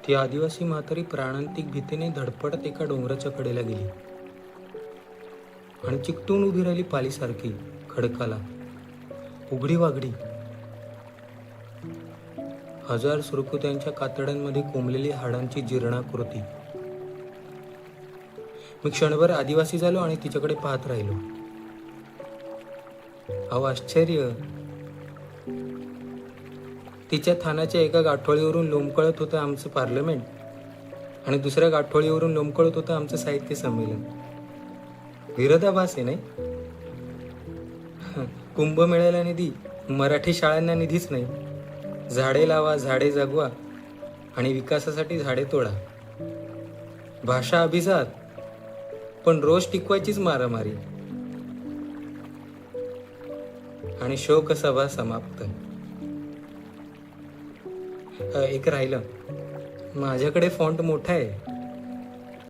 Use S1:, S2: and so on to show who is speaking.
S1: ती आदिवासी म्हातारी प्राणांतिक भीतीने धडपडत एका डोंगराच्या कडेला गेली आणि चिकटून उभी राहिली पालीसारखी खडकाला, उघडी वागडी. हजार सुरकुत्यांच्या कातड्यांमध्ये कोंबलेली हाडांची जीर्णाकृती. मी क्षणभर आदिवासी झालो आणि तिच्याकडे पाहत राहिलो. अहो आश्चर्य, तिच्या थानाच्या एका गाठोळीवरून लोंबकळत होतं आमचं पार्लमेंट आणि दुसऱ्या गाठोळीवरून लोंबकळत होतं आमचं साहित्य संमेलन. विरोधाभास आहे नाही? कुंभमेळ्याला निधी, मराठी शाळांना निधीच नाही. झाडे लावा, झाडे जगवा आणि विकासासाठी झाडे तोडा. भाषा अभिजात, पण रोज टिकवायचीच मारामारी. आणि शोकसभा समाप्त. एक राहिलं, माझ्याकडे फॉन्ट मोठा आहे